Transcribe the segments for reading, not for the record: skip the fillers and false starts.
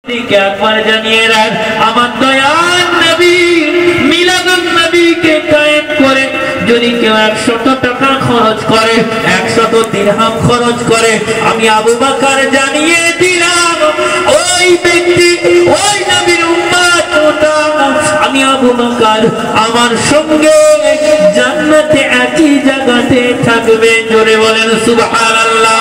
একবার জানিয়ে রাখ, আমার দয়াল নবী মিলাদুন নবীকে কায়েম করে যদি কেউ 100 টাকা খরচ করে, 100 দিরহাম খরচ করে, আমি আবু বকর জানিয়ে দিলাম ওই ব্যক্তি ওই নবীর উম্মত হতো। আমি আবু বকর আমার সঙ্গে জান্নাতে একই জায়গাতে থাকবে। জোরে বলেন সুবহানাল্লাহ।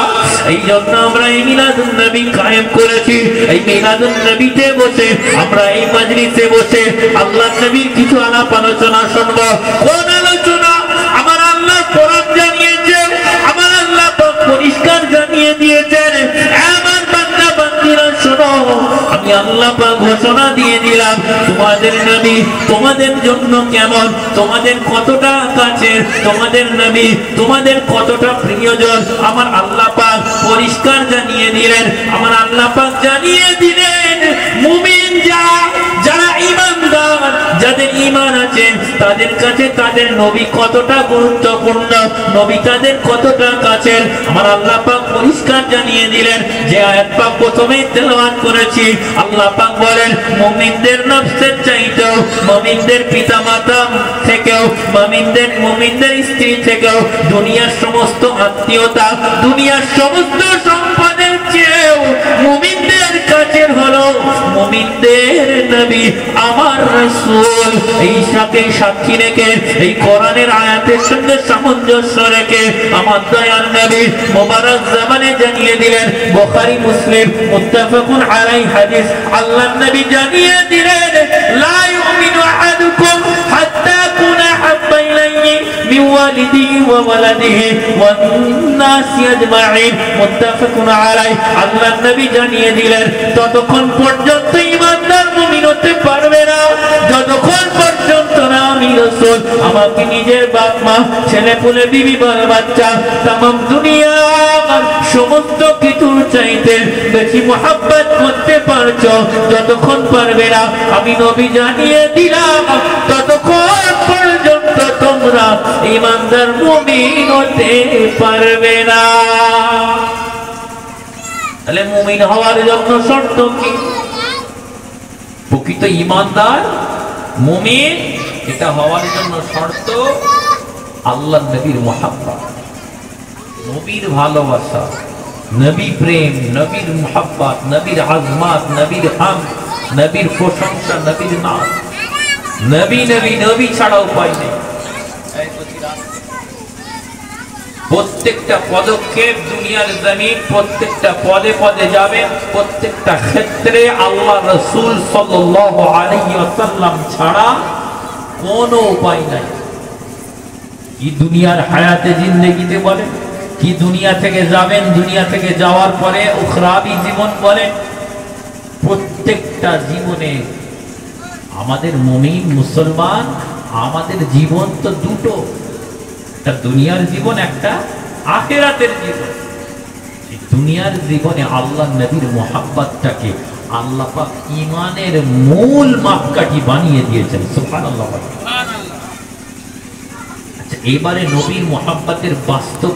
এই জন্য আমরা এই মিলাদুন নবী কায়েম করেছি। এই মিলাদুন নবীতে বসে আমরা এই মাজলিসে বসে আল্লাহর নবীর কিছু আলাপ আলোচনা শুনব। কোন আলোচনা? আমার আল্লাহ কোরআন জানিয়েছে, আমার আল্লাহ পরিষ্কার জানিয়ে দিয়েছেন, আমার বান্দা বান্দীরা শোনো, আমি আল্লাহ পাক ঘোষণা দিয়ে দিলাম তোমাদের নবী তোমাদের জন্য কেমন, তোমাদের কতটা কাছের, তোমাদের নবী তোমাদের কতটা প্রিয়জন, আমার আল্লাহ পাক পরিষ্কার জানিয়ে দিলেন। আমার আল্লাহ পাক জানিয়ে দিলেন মুমিন যারা ঈমানদার, যাদের ঈমান আছে, তাদের কাছে তাদের নবী কতটা গুরুত্বপূর্ণ, নবী তাদের কতটা কাছের। আমার আল্লাহ পাক পরিষ্কার জানিয়ে দিলেন। যে আয়াত পাক প্রথমেই তেলাওয়াত করেছি, আল্লাহ পাক বলেন মুমিনদের নফসের চাইতেও, মুমিনদের পিতামাতা থেকেও, মুমিনদের স্ত্রী থেকেও, দুনিয়ার সমস্ত আত্মীয়তা, দুনিয়ার সমস্ত সম্পদের চেয়েও মুমিনদের কাছের হলো মুমিনদের নবী আমার রাসূল। এই সাথে সাক্ষী রেখে এই কোরআনের আয়াতের সঙ্গে সামঞ্জস্য রেখে আমার দয়াল নবী মোবারক জবানে জানিয়ে দিলেন, বুখারী মুসলিম মুত্তাফাকুন আলাইহি হাদিস, আল্লাহর নবী জানিয়ে দিলেন লা ইউমিনু আহাদুকুম হাত্তা কুনা হাব্বা ইলাইহি মিন ওয়ালিদিহি ওয়া ওয়ালাদিহি ওয়ান নাসি আজমাইন, মুত্তাফাকুন আলাইহি। আল্লাহর নবী জানিয়ে দিলেন ততক্ষণ পর্যন্ত ঈমানদার মুমিন হতে পারবে না যতক্ষণ পর্যন্ত না আমি রাসূল আমাকে নিজের বাপ মা, ছেলে পুলে, বিবি বাচ্চা, तमाम দুনিয়া সমস্ত কিছুর চাইতে বেশি মহব্বত করতে পারছো, যতক্ষণ পারবে না আমি নবী জানিয়ে দিলাম ততক্ষণ পর্যন্ত তোমরা ঈমানদার মুমিন হতে পারবে না। তাহলে মুমিন হওয়ার জন্য শর্ত কি? প্রকৃত ঈমানদার মুমিন এটা হওয়ার জন্য শর্ত আল্লাহ নবীর মহব্বত, নবীর ভালোবাসা, নবী প্রেম, নবীর মহব্বত, নবীর আজমাত, নবীর হাম, নবীর প্রশংসা, নবীর নাম। নবী নবী নবী ছাড়া উপায় নেই। প্রত্যেকটা পদক্ষেপ দুনিয়ার জমিন, প্রত্যেকটা পদে পদে যাবেন, প্রত্যেকটা ক্ষেত্রে আল্লাহ রাসূল সাল্লাল্লাহু আলাইহি ওয়াসাল্লাম ছাড়া কোনো উপায় নাই। কি দুনিয়ার হায়াতে জিন্দেগিতে বলেন, কি দুনিয়া থেকে যাবেন, দুনিয়া থেকে যাওয়ার পরে উখরাবি জীবন বলেন, প্রত্যেকটা জীবনে আমাদের মুমিন মুসলমান আমাদের জীবন তো দুটো, একটা দুনিয়ার জীবন, একটা আখিরাতের জীবন। এই দুনিয়ার জীবনে আল্লাহ নবীর মুহাব্বতটাকে আল্লাহ পাক ঈমানের মূল মাপকাঠি বানিয়ে দিয়েছেন। সুবহানাল্লাহ। আচ্ছা, এবারে নবীর মুহাব্বতের বাস্তব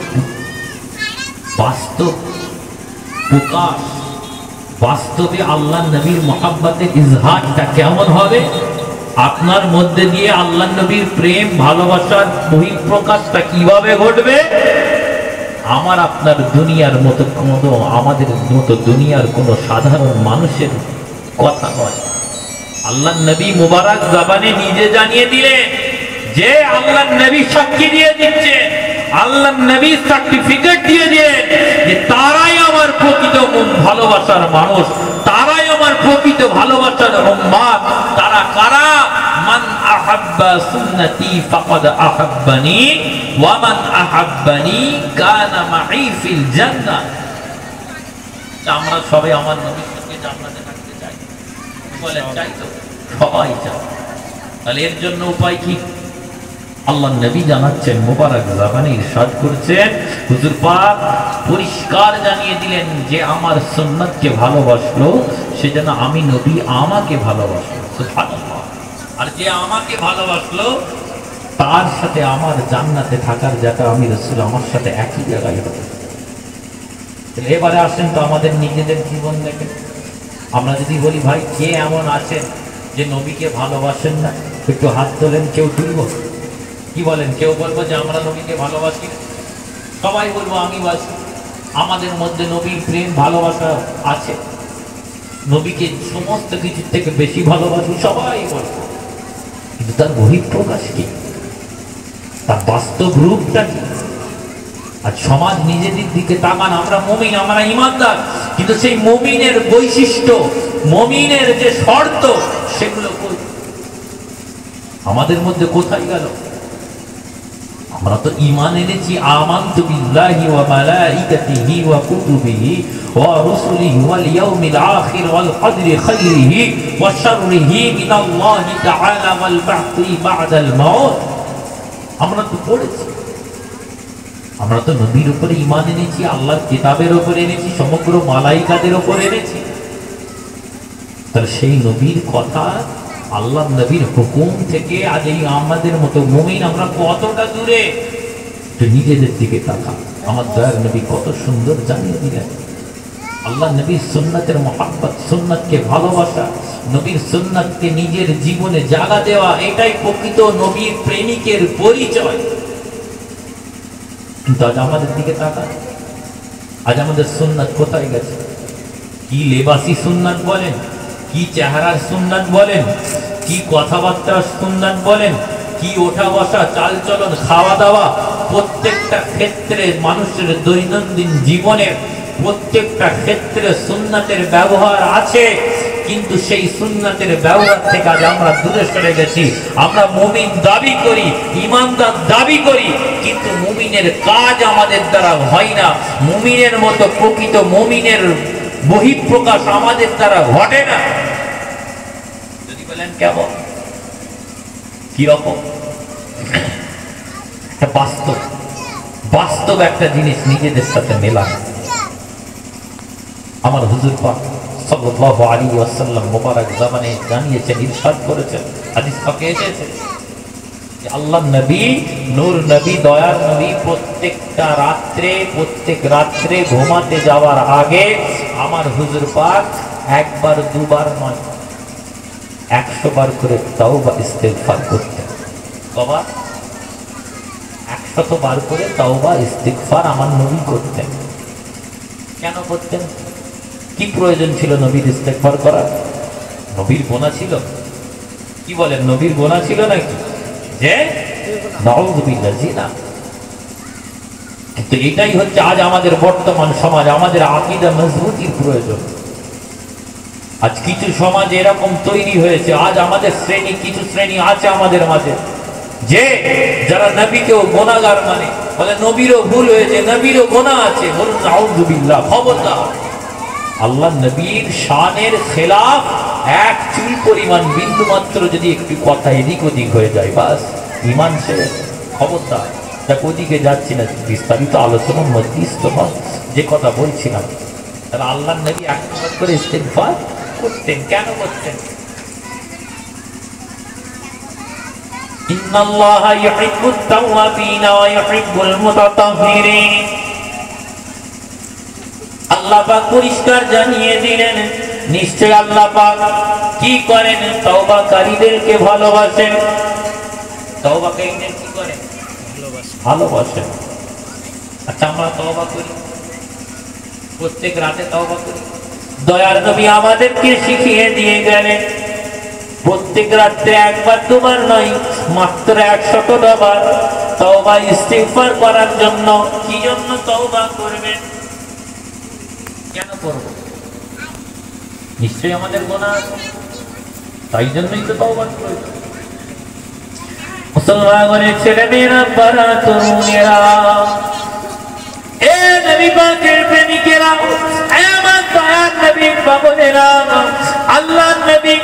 প্রকাশ, বাস্তবে আল্লাহ নবীর মুহাব্বতের ইজহারটা কেমন হবে, আপনার মধ্যে দিয়ে আল্লাহ নবীর প্রেম ভালোবাসার বহিঃপ্রকাশটা কিভাবে ঘটবে, আমার আপনার দুনিয়ার মতো কোনো, আমাদের মতো দুনিয়ার কোনো সাধারণ মানুষের কথা নয়। আল্লাহ নবী মুবারক জবানে নিজে জানিয়ে দিলেন যে আল্লাহ নবী সাক্ষী দিয়ে দিচ্ছে, আল্লাহ নবী সার্টিফিকেট দিয়ে দিয়ে যে তারাই আমার প্রকৃত ভালোবাসার মানুষ, তারাই আমার প্রকৃত ভালোবাসার উম্মত। তারা কারা? মান আহাব্বা সুন্নতি ফাকাদ আহাব্বানি ওয়া মান আহাব্বানি কানা মাই ফিল জান্নাহ। আমরা সবাই আমার নবীর সঙ্গে জান্নাতে থাকতে চাই, বলেন চাই তো? সবাই চায়। তাহলে এর জন্য উপায় কি? আল্লাহ নবী জানাচ্ছেন, মুবারক জবানে ইরশাদ করছেন, হুজুর পাক পরিষ্কার জানিয়ে দিলেন যে আমার সুন্নাতকে ভালোবাসলো সেজন্য আমি নবী আমাকে ভালোবাসলো। সুবহানাল্লাহ। আর যে আমাকে ভালোবাসলো তার সাথে আমার জান্নাতে থাকার জায়গা আমি রাসূল আমার সাথে একই জায়গায় হবে। এবারে আসেন তো আমাদের নিজেদের জীবন দেখেন, আমরা যদি বলি ভাই কে এমন আছেন যে নবীকে ভালোবাসেন না, একটু হাত তোলেন, কেউ তুলব? কি বলেন? কেউ বলবো যে আমরা নবীকে ভালোবাসি? সবাই বলবো আমি বাসি। আমাদের মধ্যে নবীর প্রেম ভালোবাসা আছে, নবীকে সমস্ত কিছুর থেকে বেশি ভালোবাসি, সবাই বলবো। কিন্তু তার বহিঃপ্রকাশ কি, তার বাস্তব রূপটা কি? আর সমাজ নিজেদের দিকে তাকান, আমরা মুমিন, আমরা ইমানদার, কিন্তু সেই মুমিনের বৈশিষ্ট্য, মুমিনের যে শর্ত, সেগুলো আমাদের মধ্যে কোথায় গেল? আমরা তো ঈমান এনেছি, আমানতু বিল্লাহি ওয়া মালাইকাতিহি ওয়া কুতুবিহি ওয়া রুসুলিহি ওয়াল ইয়াউমিল আখির ওয়াল কদরি খাইরিহি ওয়া শাররিহি মিনাল্লাহি তাআলা ওয়াল বা'থি বা'দাল মাউত। আমরা তো পড়েছি, আমরা তো নবীর উপরে ঈমান এনেছি, আল্লাহর কিতাবের উপরে এনেছি, সমগ্র মালাইকাদের উপরে এনেছি। তাহলে সেই নবীর কথা, আল্লাহ নবীর হুকুম থেকে আজ এই আমাদের মতো মুমিন আমরা কতটা দূরে? নিজেদের দিকে তাকা, আমার দয়ার নবী কত সুন্দর জানিয়ে দিলেন। আল্লাহ নবীর সুন্নাতের মহব্বত, সুন্নাতকে ভালোবাসা, নবীর সুন্নাতকে নিজের জীবনে জাগা দেওয়া, এটাই প্রকৃত নবীর প্রেমিকের পরিচয়। কিন্তু আজ আমাদের দিকে তাকা, আজ আমাদের সুন্নাত কোথায় গেছে? কি লেবাসি সুন্নাত বলেন, কি চেহারার সুন্নাত বলেন, কি কথাবার্তার সুন্নাত বলেন, কি ওঠা বসা, চাল চলন, খাওয়া দাওয়া, প্রত্যেকটা ক্ষেত্রে মানুষের দৈনন্দিন জীবনের প্রত্যেকটা ক্ষেত্রে সুন্নাতের ব্যবহার আছে। কিন্তু সেই সুন্নাতের ব্যবহার থেকে আজ আমরা দূরে সরে গেছি। আমরা মুমিন দাবি করি, ইমানদার দাবি করি, কিন্তু মুমিনের কাজ আমাদের দ্বারা হয় না। মুমিনের মতো প্রকৃত মুমিনের বহিঃপ্রকাশ আমাদের দ্বারা ঘটে না। যদি বলেন কেমন, কি রকম? বাস্তব বাস্তব একটা জিনিস নিজেদের সাথে মেলা। আমার হুজুর পাক সাল্লাল্লাহু আলাইহি ওয়াসাল্লাম মুবারক জামানে জানিয়েছেন, ইরশাদ করেছেন, হাদিস পাকে এসেছে যে আল্লাহ নবী, নূর নবী, দয়ার নবী প্রত্যেক রাত্রে ঘুমাতে যাওয়ার আগে আমার হুজুর পাক একবার দুবার নয় 100 বার করে তাওবা ইস্তেগফার করতেন। কবার? 100 বার করে তাওবা ইস্তেগফার আমার নবী করতেন। কেন করতেন? কি প্রয়োজন ছিল নবীর ইস্তেগফার করার? নবীর গুনাহ ছিল? কি বলেন, নবীর গুনাহ ছিল নাকি? যে নাউযুবিল্লাহ, জি না। কিন্তু এটাই হচ্ছে আজ আমাদের বর্তমান সমাজ, আমাদের আকীদা মজবুতির প্রয়োজন। আজ কিছু সমাজ এরকম তৈরি হয়েছে, আজ আমাদের কিছু শ্রেণী আছে আমাদের মাঝে, যে যারা নবীকেও গুনাহগার মানে, বলে নবীরও ভুল হয়েছে, নবীরও গুনাহ আছে। বলুন নাউযুবিল্লাহ, খবরদার। আল্লাহ নবীর শানের খেলাফ এক চুল পরিমাণ বিন্দু মাত্র যদি একটু কথা এদিক ওদিক হয়ে যায়, বাস ঈমান শেষ, খবরদার। দেখ ওদিকে যাচ্ছি না, বিস্তারিত আলোচনা মজলিস তো হয়, যে কথা বলছিলাম। তাহলে আল্লাহ নবী একবার করে ইস্তেগফার করতেন। কেন করতেন? ইন্নাল্লাহা ইউহিব্বুত তাওয়াবিন ওয়া ইউহিব্বুল মুতাতাহহিরিন। আল্লাহ পাক পরিষ্কার জানিয়ে দিলেন, নিশ্চয় আল্লাহ পাক কি করেন? তওবাকারীদেরকে ভালোবাসেন। তওবাকারীদের কি করেন? ভালোবাসেন। আচ্ছা, আমরা তওবা করি, প্রত্যেক রাতে তওবা করি। দয়ার নবী আমাদেরকে শিখিয়ে দিয়ে গেলেন প্রত্যেক রাতে একবার দুবার নয়, মাত্র 100 বার তওবা ইস্তিগফার করার জন্য। কি জন্য তওবা করবেন? কেন করব? নিশ্চয়ই আমাদের গুনাহ আছে, তাই জন্যই তো তওবা করব। মুসলমানের ছেলেমেয়েরা, বড় তরুণেরা, এ নবী পাকের প্রেমিকেরা, আমার দয়ার নবীর পাগলেরা, আল্লাহর নবী,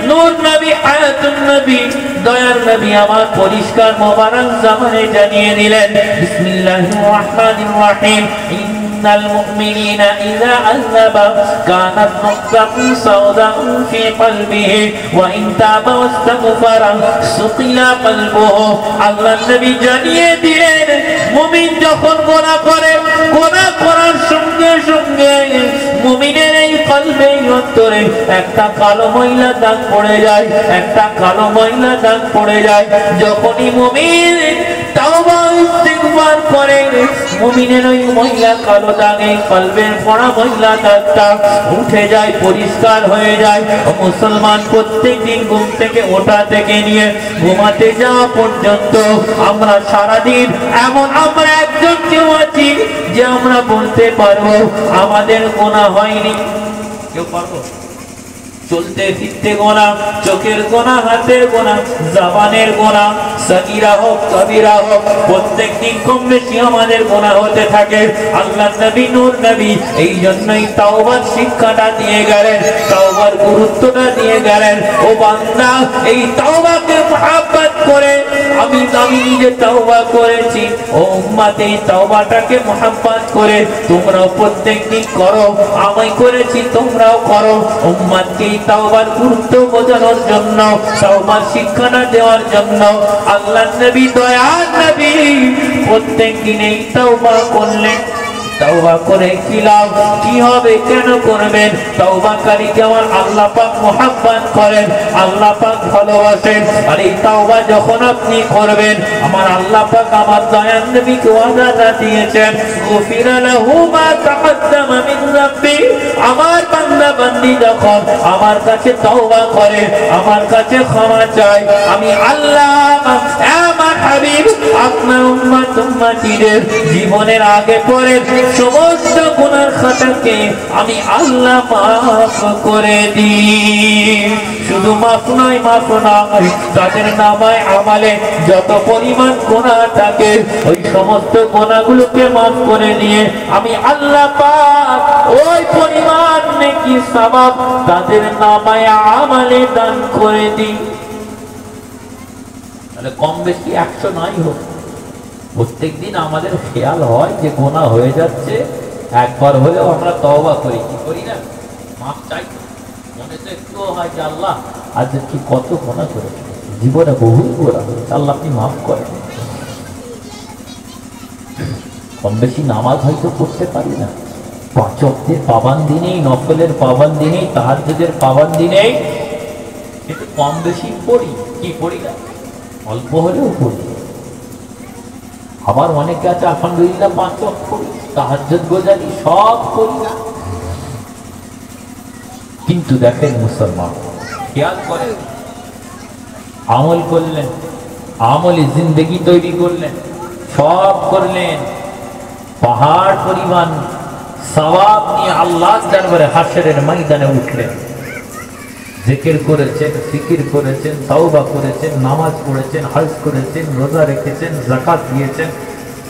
নূর নবী, হায়াতুন নবী, দয়ার নবী আমার পরিষ্কার মোবারক জামানে জানিয়ে দিলেন, বিসমিল্লাহির রহমানির রহিম, ইন্নাল মুমিনিনা ইযা আযযাবা কানাত নুকতাতুন সাওদাউন ফি কলবিহি ওয়া ইন তাবা ওয়াস্তাগফারা সুকিলা কলবুহু। আল্লাহর নবী জানিয়ে দিলেন মুমিন যখন গুনাহ করে, গুনাহ করার সঙ্গে সঙ্গে মুমিনের এই কলবে অন্তরে একটা কালো ময়লা দাগ পড়ে যায়, একটা কালো ময়লা দাগ পড়ে যায়। যখনই মুমিন তাওবা ইস্তিগফার করে, মুমিনের ওই ময়লা কালো দাগে কলবের পড়া ময়লা দাগটা উঠে যায়, পরিষ্কার হয়ে যায়। ও মুসলমান, প্রত্যেকদিন ঘুম থেকে ওঠা থেকে নিয়ে ঘুমাতে যাওয়া পর্যন্ত আমরা সারাদিন এমন আমরা একজন কেউ আছি যে আমরা বলতে পারবো আমাদের গুনাহ হয়নি? কেউ পারবো? চলতে ফিরতে গোনা, চোখের গোনা, হাতের গোনা, জবানের গোনা, সগীরা হোক কবিরা হোক, প্রত্যেকদিন কম বেশি আমাদের গোনা হতে থাকে। আল্লাহ নবী নূর নবী এই জন্যই তাওবার শিক্ষাটা দিয়ে গেলেন, তাওবার গুরুত্বটা দিয়ে গেলেন। ও বান্দা, এই তাওবাকে মহব্বত করে আমি নিজে তাওবা করেছি, ও উম্মত এই তাওবাটাকে মহব্বত করে তোমরাও প্রত্যেকদিন করো। আমি করেছি, তোমরাও করো। উম্মতকে তাওবার গুরুত্ব বোঝানোর জন্য, তাওবার শিক্ষাটা দেওয়ার জন্য আল্লাহর নবী দয়ার নবী প্রত্যেকদিন এই তাওবা করলেন। তাওবা করে কি লাভ, কি হবে, কেন করবেন? তাওবাকারীকে আমার আল্লাহ পাক মহব্বত করেন, আল্লাহ পাক ভালোবাসেন। আর এই তাওবা যখন আপনি করবেন, আমার আল্লাহ পাক আমার দয়ার নবীকে ওয়াদা দিয়েছেন, গুফিরা লাহু মা তাকদ্দামা মিন যামবি। আমার বান্দা বান্দি যখন আমার কাছে তাওবা করে, আমার কাছে ক্ষমা চায়, আমি আল্লাহ আমার হাবিব আপনার উম্মত উম্মতিদের জীবনের আগে পরে সমস্ত গুনার খাতাকে আমি আল্লাহ মাফ করে দিই। শুধু মাফ নয়, মাফ নয়, তাদের নামায় আমালে যত পরিমাণ গুনাহ থাকে ওই সমস্ত গুনাহগুলোকে মাফ করে দিয়ে আমি আল্লাহ পাক ওই পরিমাণ নেকি সওয়াব তাদের নামায় আমালে দান করে দিই। তাহলে কম বেশি 100 নাই হোক, প্রত্যেকদিন আমাদের খেয়াল হয় যে গুনাহ হয়ে যাচ্ছে, একবার হলেও আমরা তওবা করি, কি করি না? মাফ চাই। মনে তো একটু হয় যে আল্লাহ আজ কি কত গুনাহ করেছি, জীবনে বহু গুনাহ হয়েছে, আল্লাহ আপনি মাফ করেন। কম বেশি নামাজ হয়তো পড়তে পারি না, 5 ওয়াক্তের পাবন্দি নেই, নফলের পাবন্দি নেই, তাহাজ্জুদের পাবন্দি নেই, কিন্তু কম বেশি পড়ি। কি পড়ি না? অল্প হলেও পড়ি। আবার অনেকে আছে আলহামদুলিল্লাহ 5 ওয়াক্ত পড়ি, তাহাজ্জুদ গোজারি সব করি না। কিন্তু দেখেন মুসলমান, খেয়াল করেন, আমল করলেন, আমলি জিন্দেগি তৈরি করলেন, সব করলেন, পাহাড় পরিমাণ সওয়াব নিয়ে আল্লাহর দরবারে হাশরের ময়দানে উঠলেন। জিকির করেছেন, ফিকির করেছেন, তাওবা করেছেন, নামাজ পড়েছেন, হজ করেছেন, রোজা রেখেছেন, যাকাত দিয়েছেন,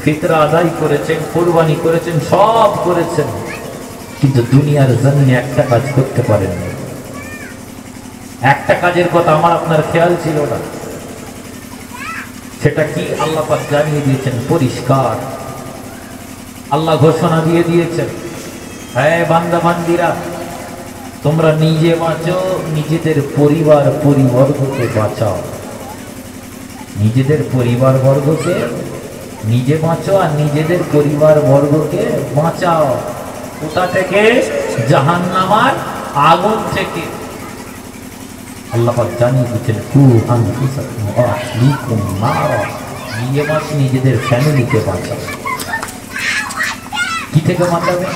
ফিতরা আদায় করেছেন, কুরবানি করেছেন, সব করেছেন, কিন্তু দুনিয়ার জন্য একটা কাজ করতে পারেননি। একটা কাজের কথা আমার আপনার খেয়াল ছিল না, সেটা কি আল্লাহ পাক জানিয়ে দিয়েছেন পরিষ্কার। আল্লাহ ঘোষণা দিয়ে দিয়েছেন, হ্যাঁ বান্দা বান্দিরা, তোমরা নিজে বাঁচো, নিজেদের পরিবার পরিবর্গকে বাঁচাও। নিজেদের পরিবার বর্গকে নিজে বাঁচো আর নিজেদের পরিবার বর্গকে বাঁচাও। কোথা থেকে? জাহান্নামের আগুন থেকে। আল্লাহ পাক জানিয়ে দিচ্ছেন, কু আনফুসাকুম ওয়া আহলিকুম নারা। নিজে বাঁচো, নিজেদের ফ্যামিলিকে বাঁচাও। কি থেকে বাঁচাবেন?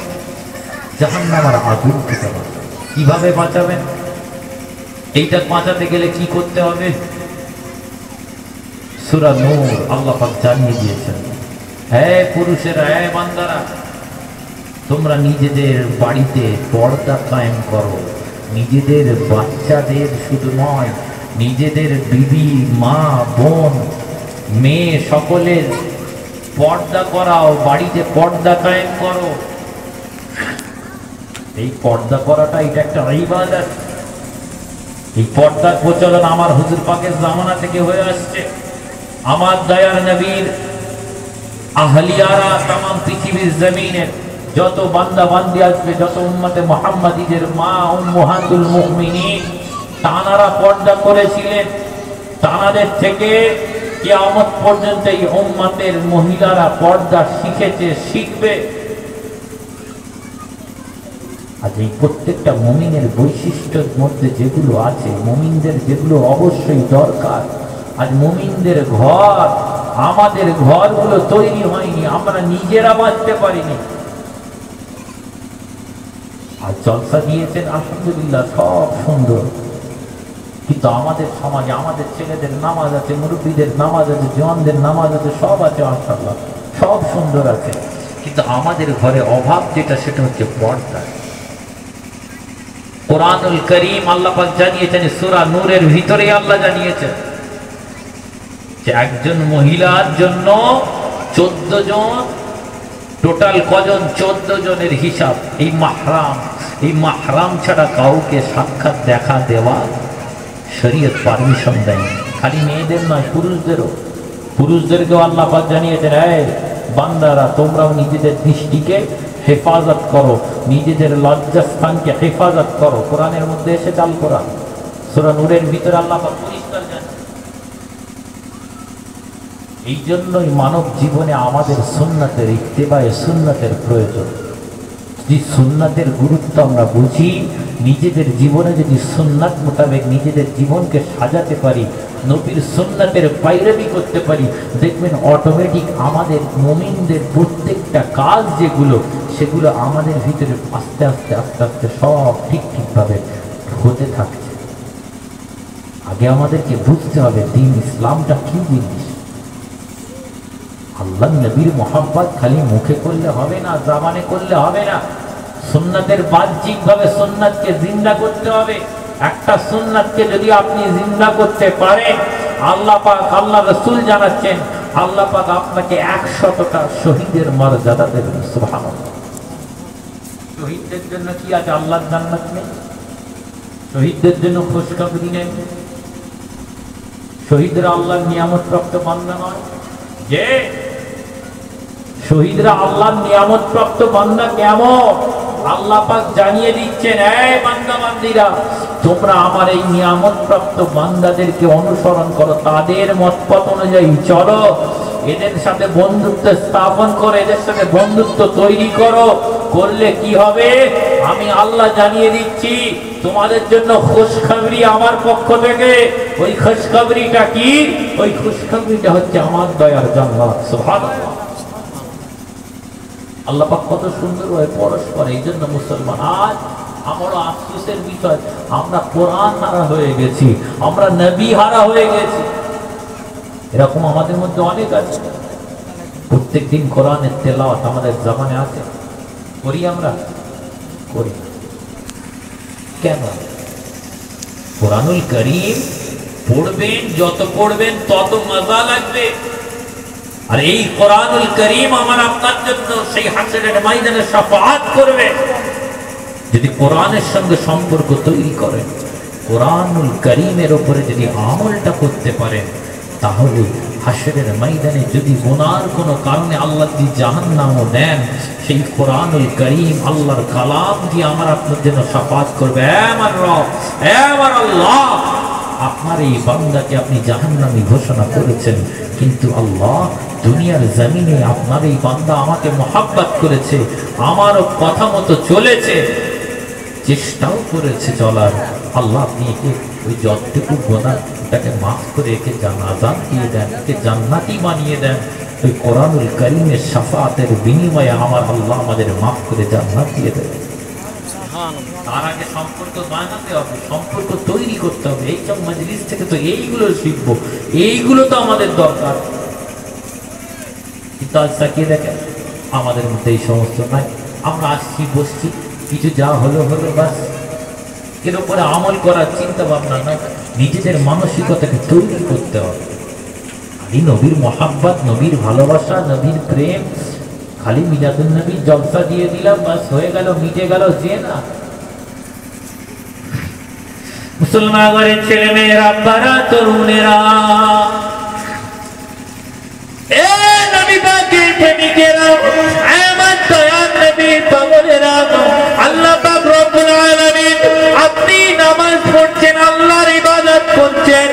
জাহান্নামের আগুন থেকে বাঁচাবেন। কিভাবে বাঁচাবেন? এইটা বাঁচাতে গেলে কি করতে হবে? সূরা নূর আল্লাহ পাক জানিয়ে দিয়েছেন, হে পুরুষেরা, হে বান্দারা, তোমরা নিজেদের বাড়িতে পর্দা কায়েম করো। নিজেদের বাচ্চাদের শুধু নয়, নিজেদের বিবি, মা, বোন, মেয়ে সকলের পর্দা করাও, বাড়িতে পর্দা কায়েম করো। এই পর্দা করাটা এটা একটা ইবাদত। এই পর্দার প্রচলন আমার হুজুর পাকের জামানা থেকে হয়ে আসছে। আমার দয়ার নবীর আহলিয়ারা তামাম পৃথিবীর জমিনে যত বান্দা বান্দি আসবে, যত উম্মতে মুহাম্মাদীদের মা উম্মাহাতুল মুমিনিন তানারা পর্দা করেছিলেন, তানাদের থেকে কিয়ামত পর্যন্ত এই উম্মতের মহিলারা পর্দা শিখেছে, শিখবে। আজ এই প্রত্যেকটা মুমিনের বৈশিষ্ট্যের মধ্যে যেগুলো আছে, মুমিনদের যেগুলো অবশ্যই দরকার, আজ মুমিনদের ঘর, আমাদের ঘরগুলো তৈরি হয়নি, আমরা নিজেরা বাঁচতে পারিনি। আর জলসা দিয়েছেন আলহামদুলিল্লাহ, সব সুন্দর, কিন্তু আমাদের সমাজে আমাদের ছেলেদের নামাজ আছে, মুরব্বীদের নামাজ আছে, জওয়ানদের নামাজ আছে, সব আছে মাশাআল্লাহ, সব সুন্দর আছে, কিন্তু আমাদের ঘরে অভাব যেটা সেটা হচ্ছে পর্দা। কোরআনুল করিম আল্লাহ পাক জানিয়েছেন, সূরা নূরের ভিতরে আল্লাহ জানিয়েছেন যে একজন মহিলার জন্য 14 জন, টোটাল কজন? 14 জনের হিসাব। এই মাহরাম ছাড়া কাউকে সাক্ষাৎ দেখা দেওয়া শরীয়ত পারমিশন দেয়নি। খালি মেয়েদের নয়, পুরুষদেরকেও আল্লাহ পাক জানিয়েছেন, এই বান্দারা তোমরাও নিজেদের দৃষ্টিকে হেফাজত করো, নিজেদের লজ্জাস্থানকে হেফাজত করো। কোরআনের মধ্যে এসে চাল কোরআন, সূরা নূরের ভিতরে আল্লাহ পাক পরিষ্কার জানেন। এই জন্যই মানব জীবনে আমাদের সুন্নাতের ইত্তেবায়ে সুন্নাতের প্রয়োজন। যদি সুন্নাতের গুরুত্ব আমরা বুঝি, নিজেদের জীবনে যদি সুন্নাত মোতাবেক নিজেদের জীবনকে সাজাতে পারি, নবীর সুন্নাতের পাইরাবি করতে পারি, দেখবেন অটোমেটিক আমাদের মুমিনদের প্রত্যেকটা কাজ যেগুলো, সেগুলো আমাদের ভিতরে আস্তে আস্তে আস্তে আস্তে সব ঠিকভাবে হতে থাকছে। আগে আমাদেরকে বুঝতে হবে দ্বীন ইসলামটা কি জিনিস। আল্লাহ নবীর মোহাব্বত খালি মুখে করলে হবে না, জবানে করলে হবে না, সুন্নাতের বাহ্যিকভাবে সুন্নাতকে জিন্দা করতে হবে। একটা সুন্নাতকে যদি আপনি জিন্দা করতে পারেন, আল্লাহ পাক, আল্লাহ রাসূল জানাচ্ছেন, আল্লাহ পাক আপনাকে 100টা শহীদের মর্যাদা দেবেন। সুবহানাল্লাহ। শহীদদের জন্য কি আছে? আল্লাহর জান্নাত নেই? শহীদদের জন্য খুশখবরি নেই? শহীদরা আল্লাহর নিয়ামত প্রাপ্ত বান্দা নয়? যে শহীদরা আল্লাহর নিয়ামত প্রাপ্ত বান্দা কেমন আল্লাহ পাক জানিয়ে দিচ্ছেন, এই বান্দা বান্দীরা তোমরা আমার এই নিয়ামত প্রাপ্ত বান্দাদেরকে অনুসরণ করো, তাদের মতপথ অনুযায়ী চলো, এদের সাথে বন্ধুত্ব স্থাপন করো, এদের সাথে বন্ধুত্ব তৈরি করো। করলে কি হবে? আমি আল্লাহ জানিয়ে দিচ্ছি তোমাদের জন্য খুশখবরি আমার পক্ষ থেকে। ওই খুশখবরিটা কি? ওই খুশখবরিটা হচ্ছে আমার দয়ার জান্নাত। সুবহানাল্লাহ। আল্লাহ পাক কত সুন্দর হয় পরস্পর। এই জন্য মুসলমান আজ আমার আফসোসের বিষয়, আমরা কোরআন হারা হয়ে গেছি, আমরা নবী হারা হয়ে গেছি। এরকম আমাদের মধ্যে অনেক আছে। প্রত্যেকদিন কোরআনের তেলাওয়াত আমাদের জবানে আছে, করি আমরা? করি কেন? কোরআনুল কারীম পড়বেন, যত পড়বেন তত মজা লাগবে। আর এই কোরআনুল কারীম আমার আপনার জন্য সেই হাসরের ময়দানে শাফাআত করবে। যদি কোরআনের সঙ্গে সম্পর্ক তৈরি করেন, কোরআনুল কারীমের উপরে যদি আমলটা করতে পারেন, তাহলে হাসরের ময়দানে যদি গুনার কোনো কারণে আল্লাহ যদি জাহান্নামও দেন, সেই কোরআনুল কারীম আল্লাহর কালাম দিয়ে আমার আপনার জন্য শাফাআত করবে। আমার রব, আমার আল্লাহ, আপনার এই বান্দাকে আপনি জাহান্নামী ঘোষণা করেছেন, কিন্তু আল্লাহ দুনিয়ার জমিনে আপনার এই বান্দা আমাকে মহাব্বত করেছে, আমারও কথা মতো চলেছে, চেষ্টাও করেছে চলার। আল্লাহ আপনি একে ওই যতটুকু গুনাহটাকে মাফ করে একে জান্নাত দিয়ে দেন, একে জান্নাতি বানিয়ে দেন। ওই কোরআনুল কারীমের শাফাআতের বিনিময়ে আমার আল্লাহ আমাদের মাফ করে জান্নাত দিয়ে দেন। তার আগে সম্পর্ক বানাতে হবে, সম্পর্ক তৈরি করতে হবে। এই সব মজলিস থেকে তো এইগুলো শিখবো, এইগুলো তো আমাদের দরকার। কিন্তু আজ তাকিয়ে দেখেন আমাদের মধ্যে এই সমস্ত নাই। আমরা আসছি, বসছি, কিছু যা হলো হলো বাস, এর উপরে আমল করার চিন্তা ভাবনা না। নিজেদের মানসিকতাকে তৈরি করতে হবে। খালি নবীর মহাব্বত, নবীর ভালোবাসা, নবীর প্রেম, খালি মিলাদুন নবীর জলসা দিয়ে দিলাম, বাস হয়ে গেল, মিটে গেল, যে না। মুসলমান ঘরের ছেলে মেয়েরা, আব্বারা, তরুণেরা, এ নবী পাকের প্রেমিকেরা, আমার দয়ার নবীর আপনি নামাজ পড়ছেন, আল্লাহর ইবাদত করছেন,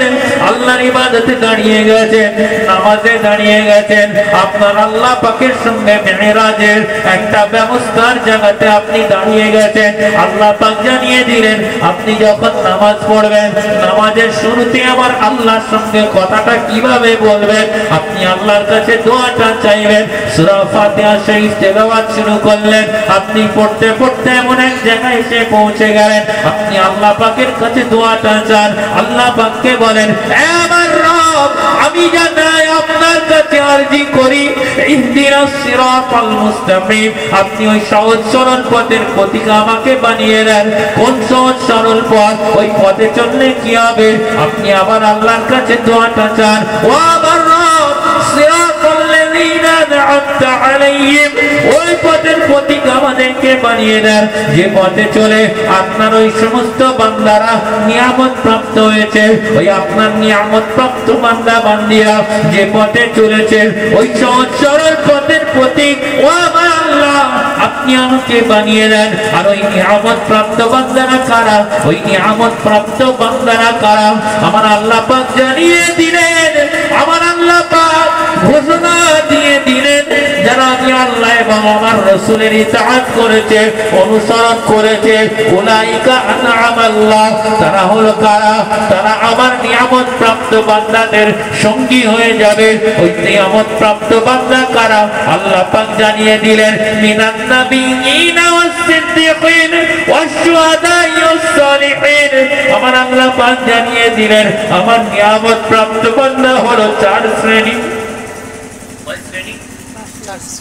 আল্লাহর ইবাদতে দাঁড়িয়ে গেছেন, নামাজে দাঁড়িয়ে গেছেন, আপনার আল্লাহ পাকের সঙ্গে মেরাজের একটা ব্যবস্থার জায়গাতে আপনি দাঁড়িয়ে গেছেন। আল্লাহ পাক জানিয়ে দিলেন আপনি যখন নামাজ পড়বেন, নামাজের শুরুতে আমার আল্লাহর সঙ্গে কথাটা কিভাবে বলবেন, আপনি আল্লাহর কাছে দোয়াটা চাইবেন। সূরা ফাতিহা শরীফ তেলাওয়াত শুরু করলেন, আপনি পড়তে পড়তে এমন এক জায়গায় এসে পৌঁছে গেলেন, আপনি আল্লাহ পাকের কাছে দোয়াটা চান। আল্লাহ পাককে বলেন, হে আমার রব, আমি জানাই আপনার কাছে আরজি করি, ইহদিনাস সিরাতাল মুস্তাকিম, আপনি ওই সহজ সরল পথের পথিক আমাকে বানিয়ে দেন। কোন সহজ সরল পথ? ওই পথে চললে কি হবে? আপনি আবার আল্লাহর কাছে দোয়াটা চান, ও আমার রব, সিরাতাল লাযীনা আন'আমতা আলাইহিম, ওই পথের পথিক আমাদেরকে বানিয়ে দেন যে পথে চলে আপনার ওই সমস্ত বান্দারা নিয়ামত প্রাপ্ত হয়েছে। ওই আপনার নিয়ামত প্রাপ্ত বান্দা বান্দিরা যে পথে চলেছে ওই সহজ সরল পথের পথিক ও আমার আল্লাহ আপনি আমাকে বানিয়ে দেন। আর ওই নিয়ামত প্রাপ্ত বান্দারা কারা? ওই নিয়ামত প্রাপ্ত বান্দারা কারা? আমার আল্লাহ পাক জানিয়ে দিলেন, আমার আল্লাহ পাক ঘোষণা দিয়ে দিলেন, যারা আমি আল্লাহ এবং আমার রাসূলের ইতাআত করেছে, অনুসরণ করেছে, উলাইকা আন'আমাল্লাহ, তারা হলো কারা? তারা আমার নিয়ামত প্রাপ্ত বান্দাদের সঙ্গী হয়ে যাবে। ওই নিয়ামত প্রাপ্ত বান্দা কারা? আল্লাহ পাক জানিয়ে দিলেন, মিনান নাবিয়্যিনা ওয়াস-সিদ্দীকিন ওয়াশ-শুহাদা'i ওয়াস-সালিহিন। আমার আল্লাহ পাক জানিয়ে দিলেন আমার নিয়ামত প্রাপ্ত বান্দা হলো চার শ্রেণী।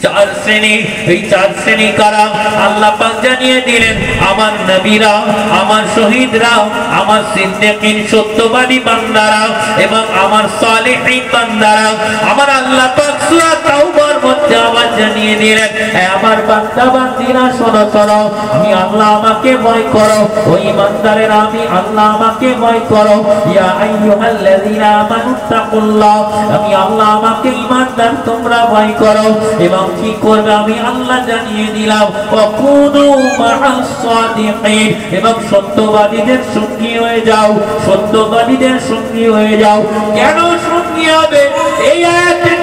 চার শ্রেণী। এই চার শ্রেণী কারা? আল্লাহ পাক জানিয়ে দিলেন আমার নবীরা, আমার শহীদরা, আমার সিদ্দীকিন সত্যবাদী বান্দারা এবং আমার সালেহীন বান্দারা। আমার আল্লাহ পাক সূরা তাওবার মধ্যে আবার জানিয়ে দিলেন, হে আমার বান্দা বান্দিরা শোনো শোনো, আমি আল্লাহ আমাকে ভয় করো, ওই ইমানদারেরা আমি আল্লাহ আমাকে ভয় করো। ইয়া আইয়ুহাল্লাযীনা আমানুত্তাকুল্লাহ, আমি আল্লাহ আমাকে ইমানদার তোমরা ভয় করো। এবং কি করবে আমি আল্লাহ জানিয়ে দিলাম, ওয়াকুনু মা'আস সাদিকিন, এবং সত্যবাদীদের সঙ্গী হয়ে যাও, সত্যবাদীদের সঙ্গী হয়ে যাও। কেন সঙ্গী হবে? এই আয়াতের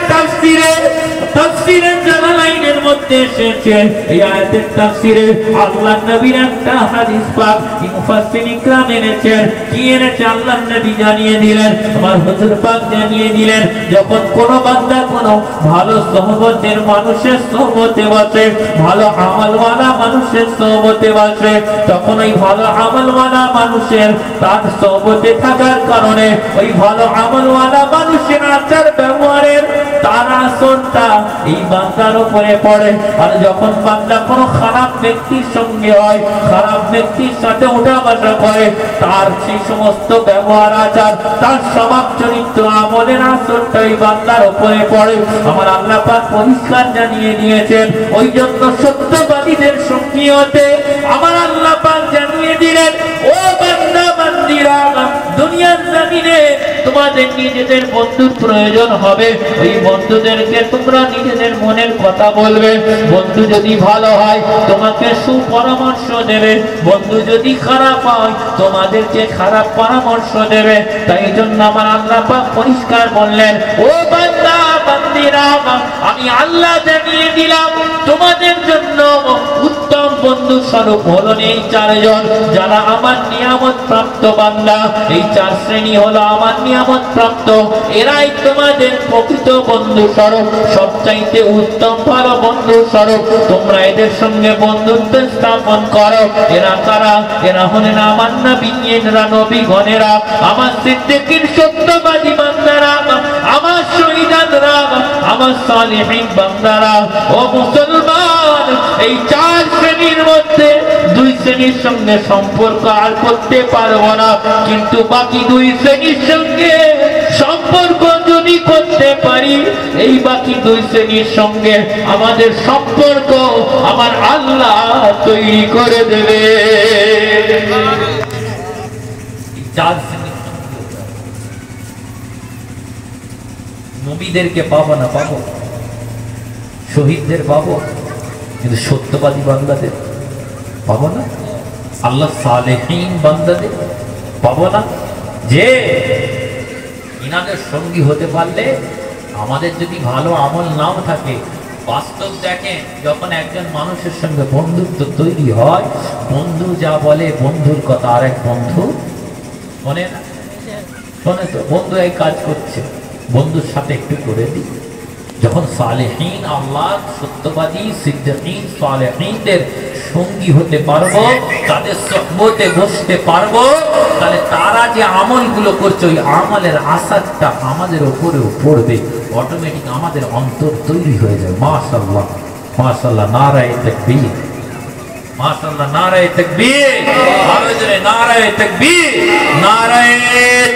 তাফসীরের জালালাইনের মধ্যে এসেছে, এই আয়াতের তাফসীরে আল্লাহর নবীর একটা হাদিস পাক মুফাসসিরিন کرام এনেছেন। কি এনেছে আল্লাহর নবী জানিয়ে দিলেন, আমার হুজুর পাক জানিয়ে দিলেন, যখন কোন বান্দা কোন ভালো সোহবতের মানুষের সোহবতে বসে, ভালো আমলওয়ালা মানুষের সোহবতে বসে, তখন ওই ভালো আমলওয়ালা মানুষের তার সোহবতে থাকার কারণে ওই ভালো আমলওয়ালা মানুষের আচার ব্যবহারের তার আসরটা এই বান্দার উপরে পড়ে। আর যখন বান্দা কোনো খারাপ ব্যক্তির সঙ্গে হয়, খারাপ ব্যক্তির সাথে ওঠা বসা করে, তার সেই সমস্ত ব্যবহার আচার, তার স্বভাব চরিত্র আমলের আসরটা এই বান্দার উপরে পড়ে। আমার আল্লাহ পাক পরিষ্কার জানিয়ে দিয়েছেন, ওই জন্য সত্যবাদীদের সঙ্গী হতে আমার আল্লাহ পাক জানিয়ে দিলেন, ও বান্দা বান্দিরা, দুনিয়ার জমিনে তোমাদের নিজেদের বন্ধুর প্রয়োজন হবে, ওই বন্ধুদেরকে তোমরা নিজেদের মনের কথা বলবে। বন্ধু যদি ভালো হয় তোমাকে সুপরামর্শ দেবে, বন্ধু যদি খারাপ হয় তোমাদেরকে খারাপ পরামর্শ দেবে। তাই জন্য আমার আল্লাহ পাক পরিষ্কার বললেন, ও বান্দা বান্দিরা, আমি আল্লাহ জানিয়ে দিলাম তোমাদের জন্য উত্তম বন্ধু স্বরূপ হলো এই চারজন, যারা আমার নিয়ামত প্রাপ্ত বান্দা। এই চার শ্রেণী হলো আমার নিয়ামত প্রাপ্ত, এরাই তোমাদের প্রকৃত বন্ধু স্বরূপ, সবচাইতে উত্তম ভালো বন্ধু স্বরূপ। তোমরা এদের সঙ্গে বন্ধুত্ব স্থাপন করো। এরা কারা? এরা হলেন আমার নবীরা, নবীগণেরা, আমার সিদ্দীকিন সত্যবাদী বান্দারা, আমার শহীদানরা, আমার সালেহীন বান্দারা। ও মুসলমান, এই চার শ্রেণীর মধ্যে দুই শ্রেণীর সঙ্গে সম্পর্ক আর করতে পারবো না, কিন্তু বাকি দুই শ্রেণীর সঙ্গে সম্পর্ক যদি করতে পারি, এই বাকি দুই শ্রেণীর সঙ্গে আমাদের সম্পর্ক আমার আল্লাহ তৈরি করে দেবে। চার শ্রেণীর নবীদেরকে পাবো না, পাবো শহীদদের পাবো, কিন্তু সত্যবাদী বান্দাদের পাবো না। আল্লাহ সালেহীন বান্দাদের পাবো না? যে ইনাদের সঙ্গী হতে পারলে আমাদের যদি ভালো আমল নাও থাকে, বাস্তব দেখেন যখন একজন মানুষের সঙ্গে বন্ধুত্ব তৈরি হয়, বন্ধু যা বলে বন্ধুর কথা আর এক বন্ধু শোনে না। শোনে তো, বন্ধু এই কাজ করছে, বন্ধুর সাথে একটু করে দিই। যখন সালেহীন আল্লাহ সত্যবাদী সিদ্দিকীন সালেহীনদের সঙ্গী হতে পারবো, তাদের সোহবতে বসতে পারবো, তাহলে তারা যে আমলগুলো করছে ওই আমলের আসারটা আমাদের উপরেও পড়বে, অটোমেটিক আমাদের অন্তর তৈরি হয়ে যাবে। মাশাআল্লাহ মাশাআল্লাহ, নারায়ে তাকবীর, মাশাআল্লাহ নারায়ে তাকবীর, আরো জোরে নারায়ে তাকবীর, নারায়ে